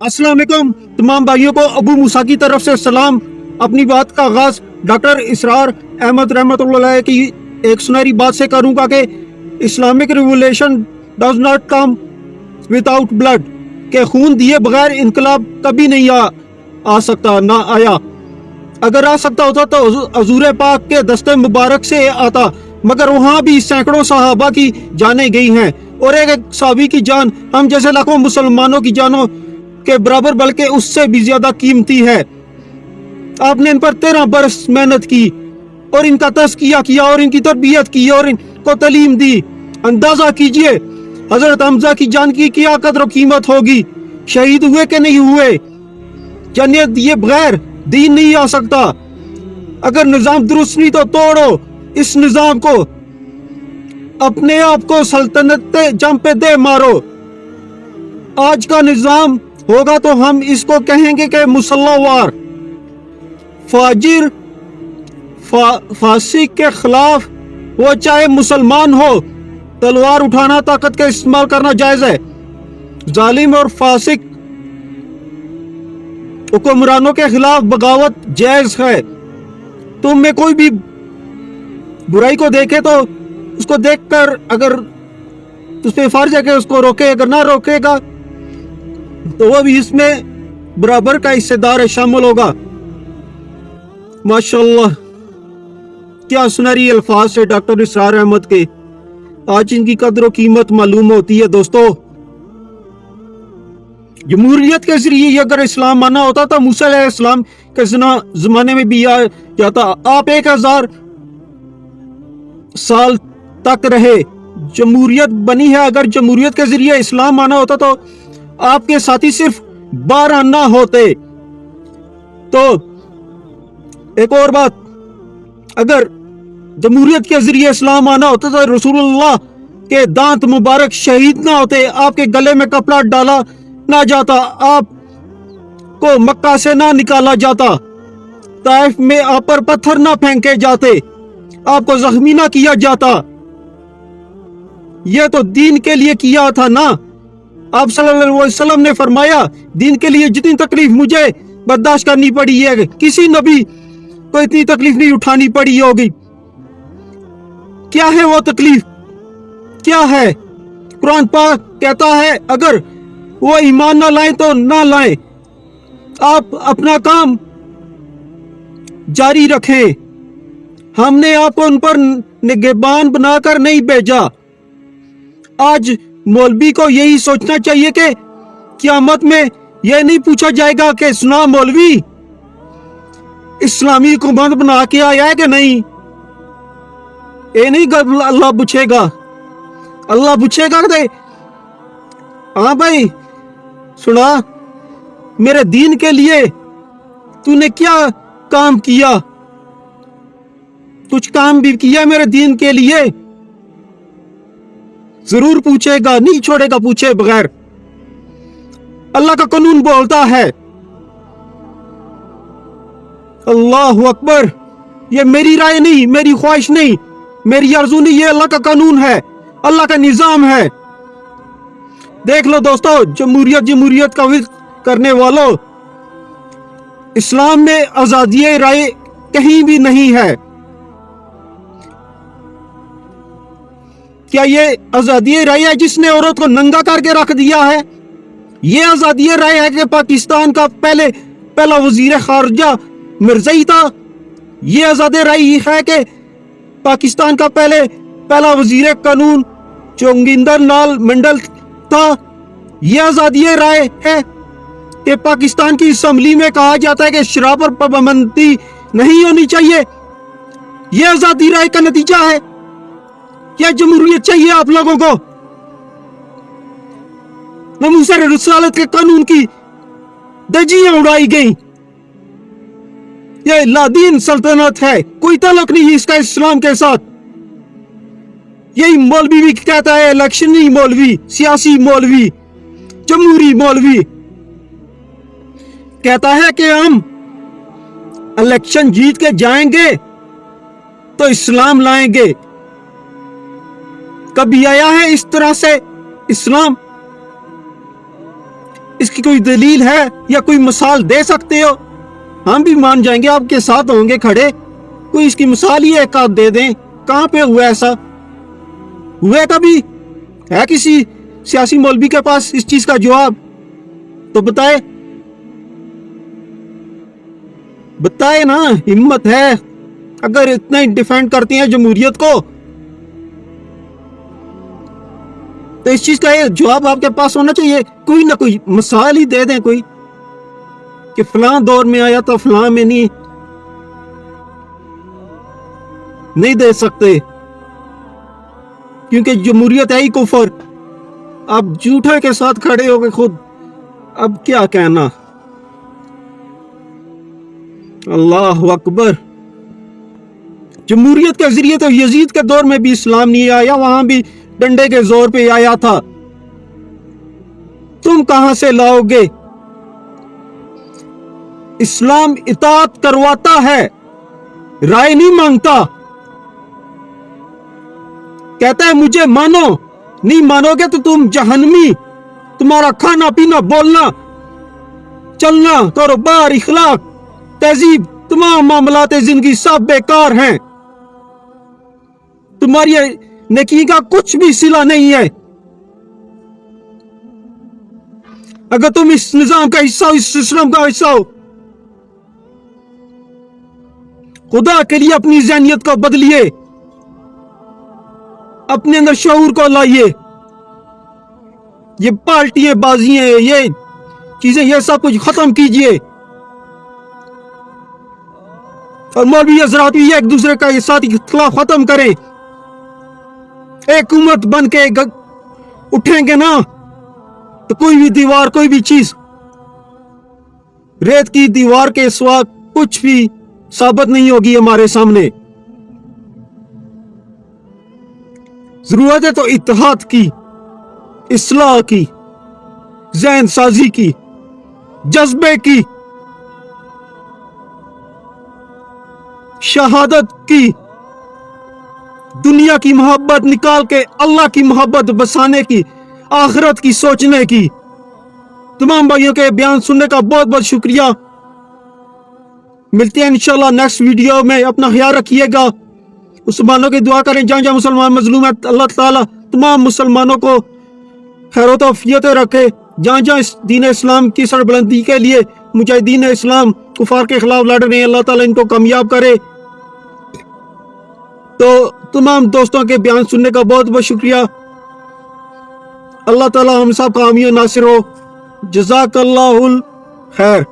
अस्सलाम वालेकुम तमाम भाइयों को अबू मूसा की तरफ से सलाम। अपनी बात का आगाज डॉक्टर इसरार अहमद रहमतुल्लाह की एक सुनहरी बात से करूंगा कि Islamic revolution does not come without blood, के खून दिए बगैर इनकलाब कभी नहीं आ सकता, ना आया। अगर आ सकता होता तो हजूर पाक के दस्ते मुबारक से आता, मगर वहाँ भी सैकड़ों सहाबा की जानें गई हैं और एक साहबी की जान हम जैसे लाखों मुसलमानों की जानों के बराबर बल्कि उससे भी ज्यादा कीमती है। आपने इन पर 13 बरस मेहनत की और इनका तज़किया किया और इनकी तरबियत की और इनको तालीम दी। अंदाजा कीजिए हजरत हमजा की जान की क्या कदर और कीमत होगी। शहीद हुए कि नहीं हुए, जन्नत दिए बगैर दीन नहीं आ सकता। अगर निजाम दुरुस्त नहीं तो तोड़ो इस निजाम को, अपने आप को सल्तनत जम पे दे मारो। आज का निजाम होगा तो हम इसको कहेंगे कि मुसल्लावार, फाजिर, फासिक के खिलाफ वो चाहे मुसलमान हो, तलवार उठाना, ताकत का इस्तेमाल करना जायज है। जालिम और फासिक हुक्मरानों के खिलाफ बगावत जायज है। तुम में कोई भी बुराई को देखे तो उसको देखकर अगर उस पे फर्ज है कि उसको रोके, अगर ना रोकेगा तो वो भी इसमें बराबर का हिस्सेदार है, शामिल होगा। माशाअल्लाह, क्या सुनहरी अल्फाज है डॉक्टर इसरार अहमद के। आज इनकी कदर और कीमत मालूम होती है। दोस्तों, जमहूरियत के जरिए अगर इस्लाम माना होता तो मूसा अलैहिस्सलाम के जमाने में भी आ जाता। आप 1000 साल तक रहे, जमहूरियत बनी है। अगर जमहूरियत के जरिए इस्लाम माना होता तो आपके साथी सिर्फ 12 ना होते। तो एक और बात, अगर जमहूरियत के जरिए इस्लाम आना होता तो रसूलुल्लाह के दांत मुबारक शहीद ना होते, आपके गले में कपड़ा डाला ना जाता, आप को मक्का से ना निकाला जाता, ताइफ में आप पर पत्थर ना फेंके जाते, आपको जख्मी ना किया जाता। यह तो दीन के लिए किया था ना। आप सल्लल्लाहु अलैहि वसल्लम ने फरमाया, दीन के लिए जितनी तकलीफ मुझे बर्दाश्त करनी पड़ी है, किसी नबी को इतनी तकलीफ नहीं उठानी पड़ी होगी। क्या है वो तकलीफ, क्या है? कुरान पाक कहता है अगर वो ईमान ना लाए तो ना लाए, आप अपना काम जारी रखें। हमने आपको उन पर निगहबान बनाकर नहीं भेजा। आज मौलवी को यही सोचना चाहिए कि क़यामत में यह नहीं पूछा जाएगा कि सुना मौलवी इस्लामी हुकूमत बना के आया है कि नहीं। ये नहीं अल्लाह पूछेगा। अल्लाह पूछेगा कि हाँ भाई सुना, मेरे दीन के लिए तूने क्या काम किया, कुछ काम भी किया मेरे दीन के लिए। जरूर पूछेगा, नहीं छोड़ेगा पूछे बगैर। अल्लाह का कानून बोलता है, अल्लाह अकबर, ये मेरी राय नहीं, मेरी ख्वाहिश नहीं, मेरी आरज़ू नहीं, ये अल्लाह का कानून है, अल्लाह का निजाम है। देख लो दोस्तों, जमहूरियत का विरोध करने वालों, इस्लाम में आजादी राय कहीं भी नहीं है। क्या ये आजादी राय है जिसने औरत को नंगा करके रख दिया है? ये आजादी राय है कि पाकिस्तान का पहला वजीर खारजा मिर्ज़ाई था? ये आजादी राय है कि पाकिस्तान का पहला वजीर कानून जोगिंदर लाल मंडल था? ये आजादी राय है कि पाकिस्तान की असेंबली में कहा जाता है कि शराब पर पाबंदी नहीं होनी चाहिए? ये आजादी राय का नतीजा है? क्या जमहूरियत चाहिए आप लोगों को? नमूसर रिसालत के कानून की धज्जियां उड़ाई गई। यह लादीन सल्तनत है, कोई ताल्लुक नहीं इसका इस्लाम के साथ। यही मौलवी भी कहता है, इलेक्शनी मौलवी, सियासी मौलवी, जमहूरी मौलवी कहता है कि हम इलेक्शन जीत के जाएंगे तो इस्लाम लाएंगे। कभी आया है इस तरह से इस्लाम? اس کی کوئی دلیل ہے یا کوئی مثال دے سکتے ہو؟ ہم بھی مان جائیں گے، آپ کے ساتھ ہوں گے کھڑے، کوئی اس کی مثال ہی ایک آدھ دے دیں۔ کہاں پہ ہوا ایسا؟ ہوا کبھی؟ ہے کسی سیاسی مولوی کے پاس اس چیز کا جواب؟ تو بتائے نا، ہمت ہے اگر اتنا ہی ڈیفینڈ کرتے ہیں جمہوریت کو تو اس چیز کا یہ جواب آپ کے پاس ہونا چاہیے، کوئی نہ کوئی مثال ہی دے دیں کوئی، کہ فلاں دور میں آیا تو فلاں میں نہیں دے سکتے کیونکہ جمہوریت ہے ہی کفر۔ آپ جھوٹے کے ساتھ کھڑے ہو گئے خود، اب کیا کہنا؟ اللہ اکبر۔ جمہوریت کے ذریعے تو یزید کے دور میں بھی اسلام نہیں آیا، وہاں بھی ڈنڈے کے زور پہ آیا تھا، تم کہاں سے لاؤ گے؟ اسلام اطاعت کرواتا ہے، رائے نہیں مانگتا، کہتا ہے مجھے مانو، نہیں مانو گے تو تم جہنمی، تمہارا کھانا پینا بولنا چلنا کاروبار اخلاق تہذیب تمام معاملات زندگی سب بیکار ہیں، تمہاری نیکی کا کچھ بھی صلہ نہیں ہے۔ اگر تم اس نظام کا حصہ ہو، اس سسٹم کا حصہ ہو، خدا کے لیے اپنی ذہنیت کو بدلیے، اپنے اندر شعور کو لائیے، یہ پارٹیاں بازیاں یہ چیزیں یہ سب کچھ ختم کیجئے، اور مولوی حضرات بھی ایک دوسرے کا یہ ساتھ اختلاف ختم کریں، ایک امت بن کے اٹھیں گے نا تو کوئی بھی دیوار کوئی بھی چیز ریت کی دیوار کے سوا کچھ بھی ثابت نہیں ہوگی ہمارے سامنے۔ ضرورت ہے تو اتحاد کی، اصلاح کی، ذہن سازی کی، جذبے کی، شہادت کی، دنیا کی محبت نکال کے اللہ کی محبت بسانے کی، آخرت کی سوچنے کی۔ تمام بھائیوں کے بیان سننے کا بہت بہت شکریہ، ملتے ہیں انشاءاللہ نیکسٹ ویڈیو میں، اپنا خیال رکھیے گا، مسلمانوں کی دعا کریں، جہاں جہاں مسلمان مظلوم ہے اللہ تعالیٰ تمام مسلمانوں کو خیر و عافیت رکھے، جہاں جہاں اس دین اسلام کی سربلندی کے لیے مجاہدین اسلام کفار کے خلاف لڑ رہے ہیں، اللہ تعالیٰ ان کو کامیاب کرے۔ تو تمام دوستوں کے بیان سننے کا بہت بہت شکریہ، اللہ تعالیٰ ہم سب کا حامی و ناصر ہو، جزاک اللہ الخیر۔